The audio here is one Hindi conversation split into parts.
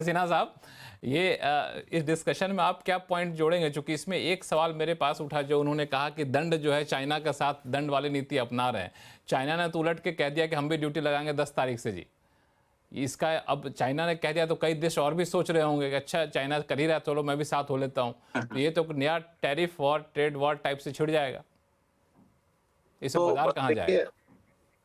सिन्हा साहब, ये इस डिस्कशन में आप क्या पॉइंट जोड़ेंगे? चूंकि इसमें एक सवाल मेरे पास उठा, जो उन्होंने कहा कि दंड जो है चाइना के साथ दंड वाली नीति अपना रहे हैं। चाइना ने तो उलट के कह दिया कि हम भी ड्यूटी लगाएंगे 10 तारीख से जी। इसका अब चाइना ने कह दिया तो कई देश और भी सोच रहे होंगे कि अच्छा चाइना कर ही रहा है, चलो मैं भी साथ हो लेता हूँ। तो ये तो नया tariff war, trade war type से छिड़ जाएगा। इससे तो बाजार कहाँ देखिए, जाएगा?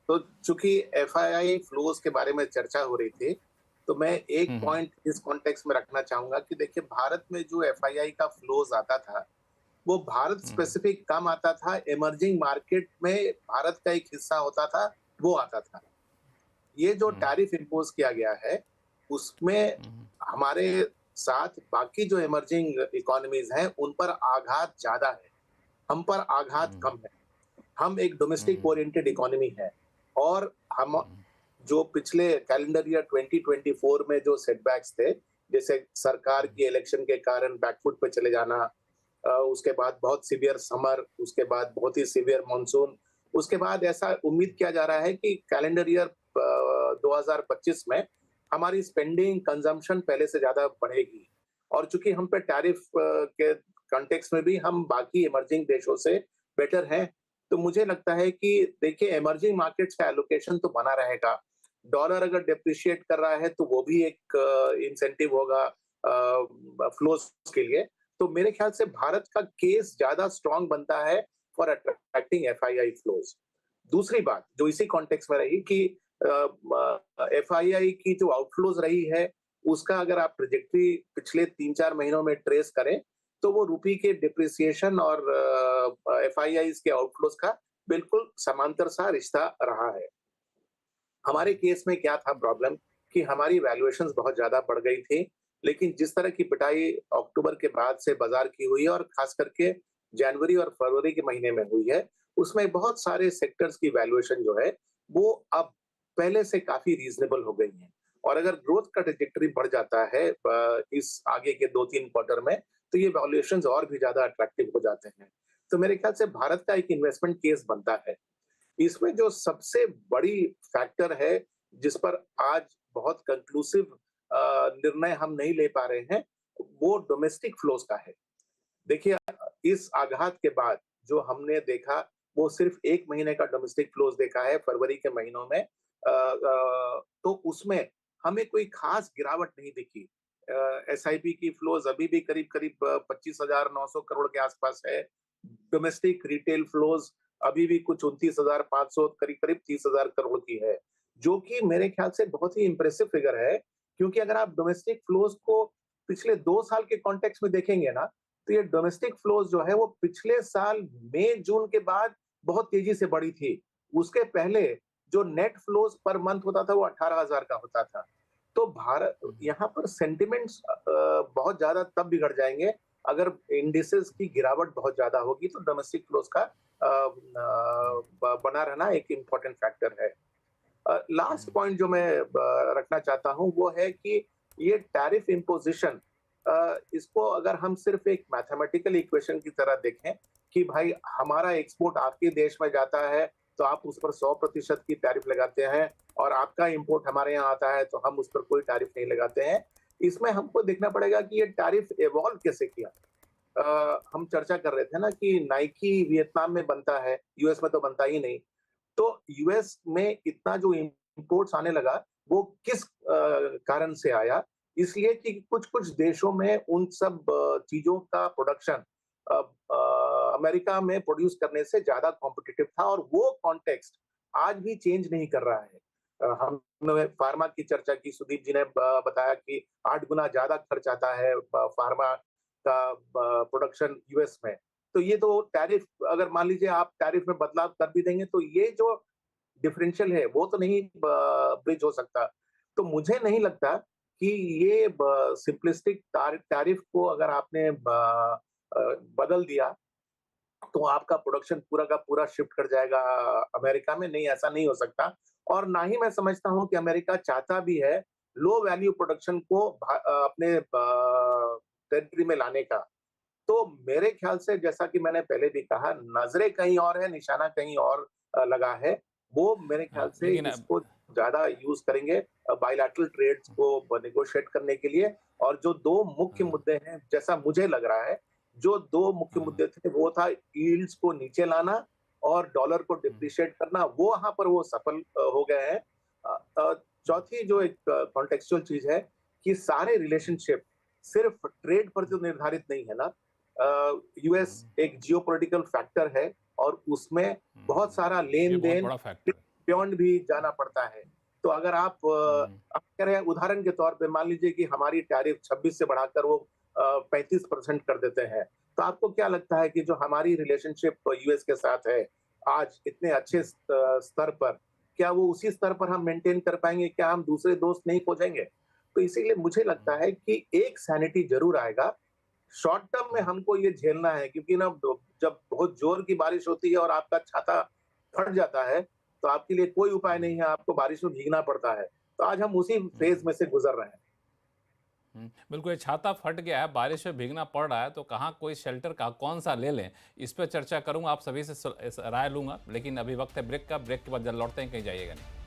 तो चूंकि एफआईआई फ्लोज के बारे में चर्चा हो रही थी, तो मैं एक हम्म। पॉइंट इस कॉन्टेक्स्ट में रखना चाहूंगा कि देखिए, भारत में जो एफआईआई का फ्लोज आता था, वो भारत हम्म। स्पेसिफिक कम आता था। इमर्जिंग मार्केट में भारत का एक हिस्सा होता था, वो आता था। ये जो हम्म। टैरिफ इम्पोज किया गया है, उसमें हम्म। हमारे साथ बाकी जो इमर्जिंग इकोनॉमीज हैं, उन पर आघात ज्यादा है, हम पर आघात हम्म। कम है। हम एक डोमेस्टिक हम्म। ओरिएंटेड इकोनॉमी है, और हम जो पिछले कैलेंडर ईयर 2024 में जो सेटबैक्स थे, जैसे सरकार की इलेक्शन के कारण बैकफुट पे चले जाना, उसके बाद बहुत सीवियर समर, उसके बाद बहुत ही सीवियर मॉनसून, उसके बाद ऐसा उम्मीद किया जा रहा है कि कैलेंडर ईयर 2025 में हमारी स्पेंडिंग कंजम्पशन पहले से ज्यादा बढ़ेगी। और चूंकि हम पे टैरिफ के कॉन्टेक्स्ट में भी हम बाकी इमर्जिंग देशों से बेटर हैं, तो मुझे लगता है कि देखिए, इमर्जिंग मार्केट्स का एलोकेशन तो बना रहेगा। डॉलर अगर डिप्रिशिएट कर रहा है, तो वो भी एक इंसेंटिव होगा फ्लोज के लिए। तो मेरे ख्याल से भारत का केस ज्यादा स्ट्रांग बनता है फॉर अट्रैक्टिंग एफआईआई फ्लोज। दूसरी बात जो इसी कॉन्टेक्स्ट में रही कि एफआईआई की जो आउटफ्लोज रही है, उसका अगर आप ट्रेजेक्टरी पिछले 3-4 महीनों में ट्रेस करें, तो वो रुपी के डिप्रिसिएशन और एफआईआई के आउटफ्लोज का बिल्कुल समांतर सा रिश्ता रहा है। हमारे केस में क्या था प्रॉब्लम, कि हमारी वैल्यूएशंस बहुत ज्यादा बढ़ गई थी, लेकिन जिस तरह की पिटाई अक्टूबर के बाद से बाजार की हुई है, और खास करके जनवरी और फरवरी के महीने में हुई है, उसमें बहुत सारे सेक्टर्स की वैल्यूएशन जो है, वो अब पहले से काफी रीजनेबल हो गई है। और अगर ग्रोथ का ट्रेजेक्टरी बढ़ जाता है इस आगे के 2-3 क्वार्टर में, तो ये वैल्यूएशंस और भी ज्यादा अट्रैक्टिव हो जाते हैं। तो मेरे ख्याल से भारत का एक इन्वेस्टमेंट केस बनता है। इसमें जो सबसे बड़ी फैक्टर है, जिस पर आज बहुत कंक्लूसिव निर्णय हम नहीं ले पा रहे हैं, वो डोमेस्टिक फ्लोज का है। देखिए, इस आघात के बाद जो हमने देखा, वो सिर्फ 1 महीने का डोमेस्टिक फ्लोज देखा है फरवरी के महीनों में। तो उसमें हमें कोई खास गिरावट नहीं दिखी। एसआईपी की फ्लोज अभी भी करीब-करीब 25,900 करोड़ के आसपास है। डोमेस्टिक रिटेल फ्लोज अभी भी कुछ 29,500, करीब-करीब 30,000 करोड़ की है, जो कि मेरे ख्याल से बहुत ही इंप्रेसिव फिगर है। क्योंकि अगर आप डोमेस्टिक फ्लोज को पिछले 2 साल के कॉन्टेक्स्ट में देखेंगे ना, तो ये डोमेस्टिक फ्लोज जो है, वो पिछले साल मई जून के बाद बहुत तेजी से बढ़ी थी। उसके पहले जो नेट फ्लोज पर मंथ होता था, वो 18,000 का होता था। तो भारत यहाँ पर सेंटिमेंट्स बहुत ज्यादा तब बिगड़ जाएंगे, अगर इंडिसेस की गिरावट बहुत ज्यादा होगी, तो डोमेस्टिक फ्लोज का बना रहना एक इम्पोर्टेंट फैक्टर है। लास्ट पॉइंट जो मैं रखना चाहता हूं, वो है कि ये टैरिफ इम्पोजिशन, इसको अगर हम सिर्फ एक मैथमेटिकल इक्वेशन की तरह देखें कि भाई हमारा एक्सपोर्ट आपके देश में जाता है, तो आप उस पर 100% की टैरिफ लगाते हैं, और आपका इंपोर्ट हमारे यहाँ आता है, तो हम उस पर कोई टैरिफ नहीं लगाते हैं। इसमें हमको देखना पड़ेगा कि ये टैरिफ इवॉल्व कैसे किया। हम चर्चा कर रहे थे ना कि नाइकी वियतनाम में बनता है, यूएस में तो बनता ही नहीं। तो यूएस में इतना जो इंपोर्ट्स आने लगा, वो किस कारण से आया? इसलिए कि कुछ-कुछ देशों में उन सब चीजों का प्रोडक्शन अमेरिका में प्रोड्यूस करने से ज्यादा कॉम्पिटिटिव था, और वो कॉन्टेक्स्ट आज भी चेंज नहीं कर रहा है। हमने फार्मा की चर्चा की, सुदीप जी ने बताया कि 8 गुना ज्यादा खर्च आता है फार्मा का प्रोडक्शन यूएस में। तो ये तो टैरिफ, अगर मान लीजिए आप टैरिफ में बदलाव कर भी देंगे, तो ये जो डिफरेंशियल है, वो तो नहीं ब्रिज हो सकता। तो मुझे नहीं लगता कि ये सिंपलिस्टिक टैरिफ को अगर आपने बदल दिया, तो आपका प्रोडक्शन पूरा का पूरा शिफ्ट कर जाएगा अमेरिका में। नहीं, ऐसा नहीं हो सकता। और ना ही मैं समझता हूं कि अमेरिका चाहता भी है लो वैल्यू प्रोडक्शन को अपने टेरिटरी में लाने का। तो मेरे ख्याल से, जैसा कि मैंने पहले भी कहा, नजरें कहीं और है, निशाना कहीं और लगा है। वो मेरे ख्याल से लेकिन इसको ज्यादा यूज करेंगे बायलैटरल ट्रेड्स को नेगोशिएट करने के लिए। और जो दो मुख्य हाँ, मुद्दे हैं, जैसा मुझे लग रहा है, जो दो मुख्य हाँ, मुद्दे थे वो था यील्ड्स को नीचे लाना और डॉलर को हम्म, डिप्रिशिएट करना, वो वहां पर वो सफल हो गए हैं। अ, अ, चौथी जो एक कॉन्टेक्चुअल चीज है कि सारे रिलेशनशिप सिर्फ ट्रेड पर तो निर्धारित नहीं है ना। यूएस हम्म, एक जियोपॉलिटिकल फैक्टर है और उसमें बहुत सारा ये लेन बहुत देन बड़ा फैक्टर है। बियॉन्ड भी जाना पड़ता है। तो अगर हम्म, आप कह रहे हैं, उदाहरण के तौर पे मान लीजिए कि हमारी टैरिफ 26 से बढ़ाकर वो 35% कर देते हैं, तो आपको क्या लगता है कि जो हमारी रिलेशनशिप यूएस के साथ है आज इतने अच्छे स्तर पर, क्या वो उसी स्तर पर हम मेंटेन कर पाएंगे? क्या हम दूसरे दोस्त नहीं खोजेंगे? तो इसीलिए मुझे लगता है कि एक सैनिटी जरूर आएगा। शॉर्ट टर्म में हमको ये झेलना है, क्योंकि ना जब बहुत जोर की बारिश होती है और आपका छाता फट जाता है, तो आपके लिए कोई उपाय नहीं हम्म, है, आपको बारिश में भीगना पड़ता है। तो आज हम उसी फेज हम्म, में से गुजर रहे हैं। बिल्कुल, ये छाता फट गया है, बारिश में भीगना पड़ रहा है, तो कहाँ कोई शेल्टर का कौन सा ले लें, इस पर चर्चा करूंगा, आप सभी से राय लूंगा। लेकिन अभी वक्त है ब्रेक का, ब्रेक के बाद जल्द लौटते हैं, कहीं जाइएगा नहीं।